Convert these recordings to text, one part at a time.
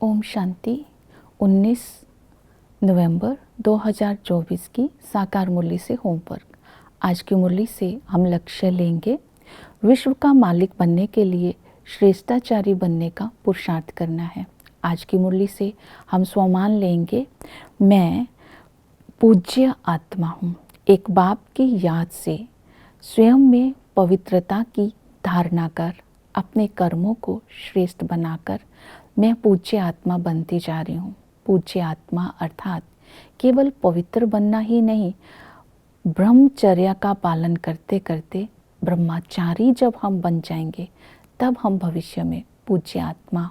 ओम शांति। 19 नवंबर 2024 की साकार मुरली से होमवर्क। आज की मुरली से हम लक्ष्य लेंगे विश्व का मालिक बनने के लिए श्रेष्ठाचारी बनने का पुरुषार्थ करना है। आज की मुरली से हम स्वमान लेंगे, मैं पूज्य आत्मा हूँ। एक बाप की याद से स्वयं में पवित्रता की धारणा कर अपने कर्मों को श्रेष्ठ बनाकर मैं पूज्य आत्मा बनती जा रही हूँ। पूज्य आत्मा अर्थात केवल पवित्र बनना ही नहीं, ब्रह्मचर्य का पालन करते करते ब्रह्मचारी जब हम बन जाएंगे तब हम भविष्य में पूज्य आत्मा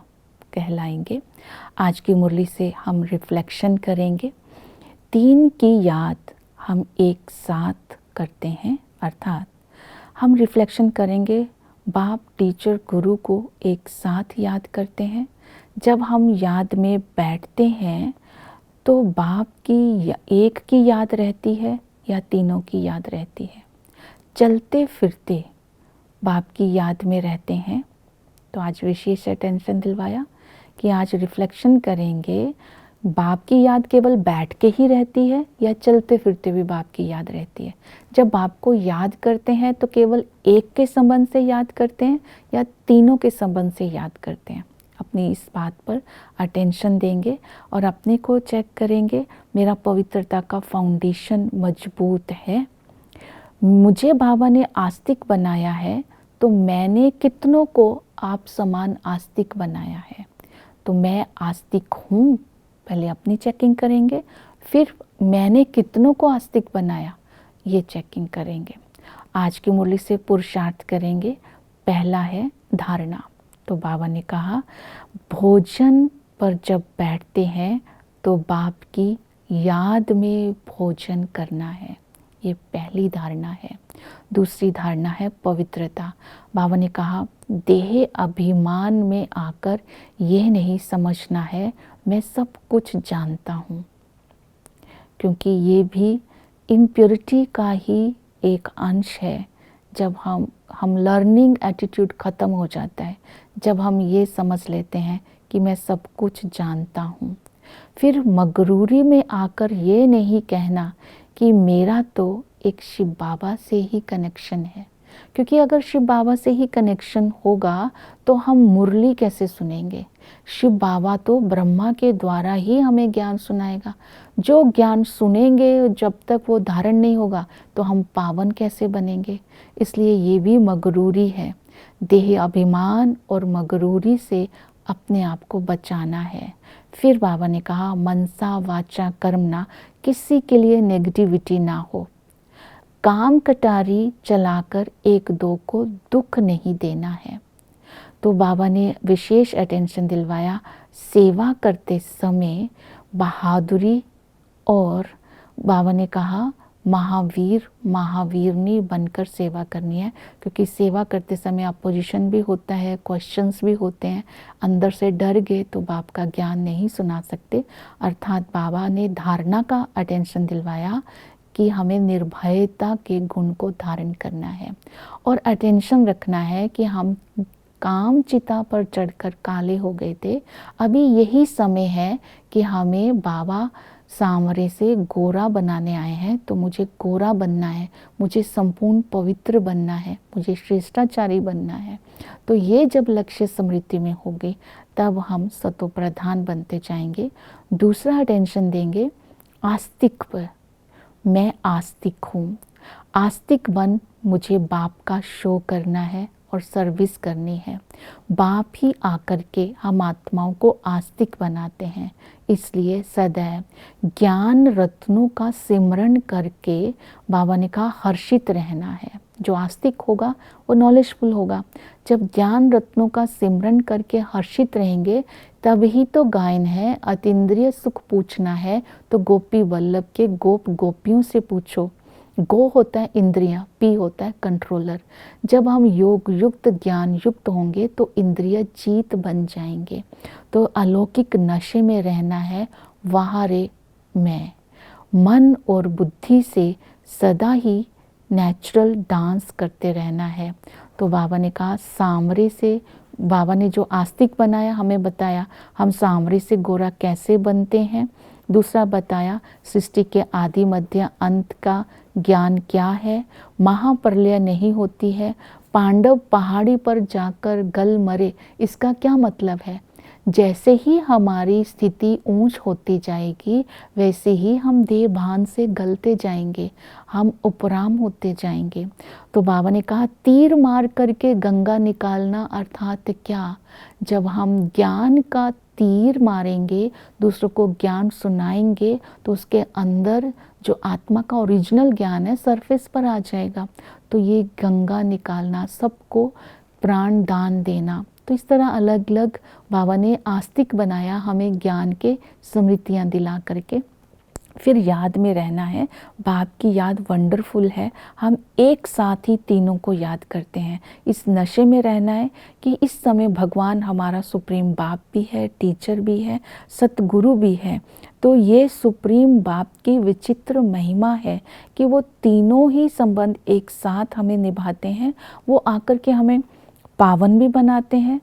कहलाएंगे। आज की मुरली से हम रिफ्लेक्शन करेंगे। 3 की याद हम एक साथ करते हैं, अर्थात हम रिफ्लेक्शन करेंगे, बाप टीचर गुरु को एक साथ याद करते हैं। जब हम याद में बैठते हैं तो बाप की एक की याद रहती है या तीनों की याद रहती है। चलते फिरते बाप की याद में रहते हैं। तो आज विशेष अटेंशन दिलवाया कि आज रिफ्लेक्शन करेंगे, बाप की याद केवल बैठ के ही रहती है या चलते फिरते भी बाप की याद रहती है। जब बाप को याद करते हैं तो केवल एक के संबंध से याद करते हैं या तीनों के संबंध से याद करते हैं। अपनी इस बात पर अटेंशन देंगे और अपने को चेक करेंगे, मेरा पवित्रता का फाउंडेशन मजबूत है। मुझे बाबा ने आस्तिक बनाया है तो मैंने कितनों को आप समान आस्तिक बनाया है। तो मैं आस्तिक हूँ, पहले अपनी चेकिंग करेंगे, फिर मैंने कितनों को आस्तिक बनाया ये चेकिंग करेंगे। आज की मुरली से पुरुषार्थ करेंगे। पहला है धारणा। तो बाबा ने कहा भोजन पर जब बैठते हैं तो बाप की याद में भोजन करना है, ये पहली धारणा है। दूसरी धारणा है पवित्रता। बाबा ने कहा देह अभिमान में आकर यह नहीं समझना है मैं सब कुछ जानता हूँ, क्योंकि ये भी इम्प्योरिटी का ही एक अंश है। जब हम लर्निंग एटीट्यूड ख़त्म हो जाता है, जब हम ये समझ लेते हैं कि मैं सब कुछ जानता हूँ। फिर मगरूरी में आकर ये नहीं कहना कि मेरा तो एक शिव बाबा से ही कनेक्शन है, क्योंकि अगर शिव बाबा से ही कनेक्शन होगा तो हम मुरली कैसे सुनेंगे। शिव बाबा तो ब्रह्मा के द्वारा ही हमें ज्ञान सुनाएगा। जो ज्ञान सुनेंगे जब तक वो धारण नहीं होगा तो हम पावन कैसे बनेंगे। इसलिए ये भी मगरूरी है। देह अभिमान और मगरूरी से अपने आप को बचाना है। फिर बाबा ने कहा मनसा वाचा कर्मना, किसी के लिए नेगेटिविटी ना हो। काम कटारी चलाकर एक दो को दुख नहीं देना है। तो बाबा ने विशेष अटेंशन दिलवाया सेवा करते समय बहादुरी, और बाबा ने कहा महावीर महावीरनी बनकर सेवा करनी है, क्योंकि सेवा करते समय अपोजिशन भी होता है, क्वेश्चंस भी होते हैं। अंदर से डर गए तो बाप का ज्ञान नहीं सुना सकते। अर्थात बाबा ने धारणा का अटेंशन दिलवाया कि हमें निर्भयता के गुण को धारण करना है और अटेंशन रखना है कि हम काम चिता पर चढ़कर काले हो गए थे। अभी यही समय है कि हमें बाबा सांवरे से गोरा बनाने आए हैं, तो मुझे गोरा बनना है, मुझे संपूर्ण पवित्र बनना है, मुझे श्रेष्ठाचारी बनना है। तो ये जब लक्ष्य स्मृति में होगी तब हम सतो प्रधान बनते जाएंगे। दूसरा अटेंशन देंगे आस्तिक पर। मैं आस्तिक हूँ। आस्तिक बन मुझे बाप का शो करना है और सर्विस करनी है। बाप ही आकर के हम आत्माओं को आस्तिक बनाते हैं। इसलिए सदैव ज्ञान रत्नों का सिमरण करके बाबा ने कहा हर्षित रहना है। जो आस्तिक होगा वो नॉलेजफुल होगा। जब ज्ञान रत्नों का सिमरण करके हर्षित रहेंगे तभी तो गायन है। अतीन्द्रिय सुख पूछना है तो गोपी वल्लभ के गोप गोपियों से पूछो। गो होता है इंद्रियां, पी होता है कंट्रोलर। जब हम योग युक्त ज्ञान युक्त होंगे तो इंद्रिय जीत बन जाएंगे। तो अलौकिक नशे में रहना है, वहाँ रे मैं। मन और बुद्धि से सदा ही नेचुरल डांस करते रहना है। तो बाबा ने कहा सांवरे से बाबा ने जो आस्तिक बनाया हमें बताया हम सांवरे से गोरा कैसे बनते हैं। दूसरा बताया सृष्टि के आदि मध्य अंत का ज्ञान क्या है। महाप्रलय नहीं होती है। पांडव पहाड़ी पर जाकर गल मरे, इसका क्या मतलब है? जैसे ही हमारी स्थिति ऊंच होती जाएगी वैसे ही हम देह भान से गलते जाएंगे, हम उपराम होते जाएंगे। तो बाबा ने कहा तीर मार करके गंगा निकालना अर्थात क्या? जब हम ज्ञान का तीर मारेंगे, दूसरों को ज्ञान सुनाएंगे, तो उसके अंदर जो आत्मा का ओरिजिनल ज्ञान है सरफेस पर आ जाएगा। तो ये गंगा निकालना, सबको प्राण दान देना। तो इस तरह अलग अलग बाबा ने आस्तिक बनाया हमें ज्ञान के स्मृतियाँ दिला करके। फिर याद में रहना है। बाप की याद वंडरफुल है। हम एक साथ ही तीनों को याद करते हैं। इस नशे में रहना है कि इस समय भगवान हमारा सुप्रीम बाप भी है, टीचर भी है, सतगुरु भी है। तो ये सुप्रीम बाप की विचित्र महिमा है कि वो तीनों ही संबंध एक साथ हमें निभाते हैं। वो आकर के हमें पावन भी बनाते हैं,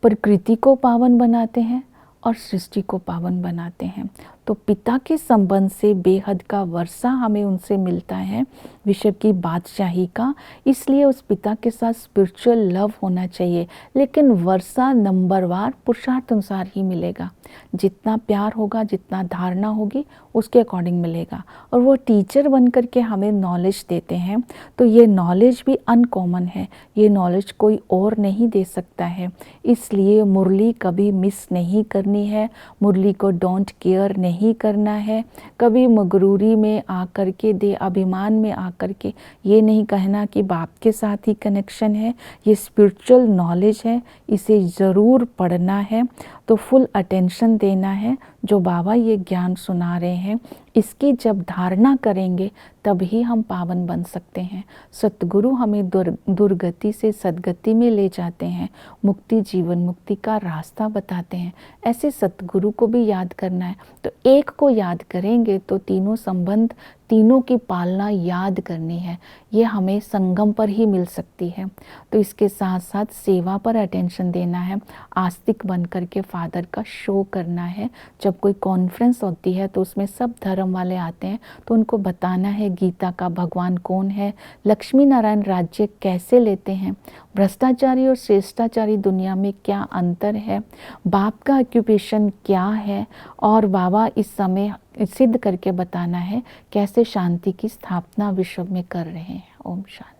प्रकृति को पावन बनाते हैं और सृष्टि को पावन बनाते हैं। तो पिता के संबंध से बेहद का वर्षा हमें उनसे मिलता है, विश्व की बादशाही का। इसलिए उस पिता के साथ स्पिरिचुअल लव होना चाहिए, लेकिन वर्षा नंबरवार पुरुषार्थ अनुसार ही मिलेगा। जितना प्यार होगा, जितना धारणा होगी, उसके अकॉर्डिंग मिलेगा। और वो टीचर बन कर के हमें नॉलेज देते हैं, तो ये नॉलेज भी अनकॉमन है, ये नॉलेज कोई और नहीं दे सकता है। इसलिए मुरली कभी मिस नहीं करनी है, मुरली को डोंट केयर नहीं करना है। कभी मगरूरी में आकर के, दे अभिमान में आकर के ये नहीं कहना कि बाप के साथ ही कनेक्शन है। ये स्पिरिचुअल नॉलेज है, इसे ज़रूर पढ़ना है। तो फुल अटेंशन देना है जो बाबा ये ज्ञान सुना रहे हैं। इसकी जब धारणा करेंगे तभी हम पावन बन सकते हैं। सतगुरु हमें दुर्गति से सद्गति में ले जाते हैं, मुक्ति जीवन मुक्ति का रास्ता बताते हैं। ऐसे सतगुरु को भी याद करना है। तो एक को याद करेंगे तो तीनों संबंध, तीनों की पालना याद करनी है। ये हमें संगम पर ही मिल सकती है। तो इसके साथ साथ सेवा पर अटेंशन देना है। आस्तिक बन करके फादर का शो करना है। जब कोई कॉन्फ्रेंस होती है तो उसमें सब धर्म वाले आते हैं, तो उनको बताना है गीता का भगवान कौन है, लक्ष्मी नारायण राज्य कैसे लेते हैं, भ्रष्टाचारी और श्रेष्ठाचारी दुनिया में क्या अंतर है, बाप का ऑक्यूपेशन क्या है, और बाबा इस समय सिद्ध करके बताना है कैसे शांति की स्थापना विश्व में कर रहे हैं। ओम शांति।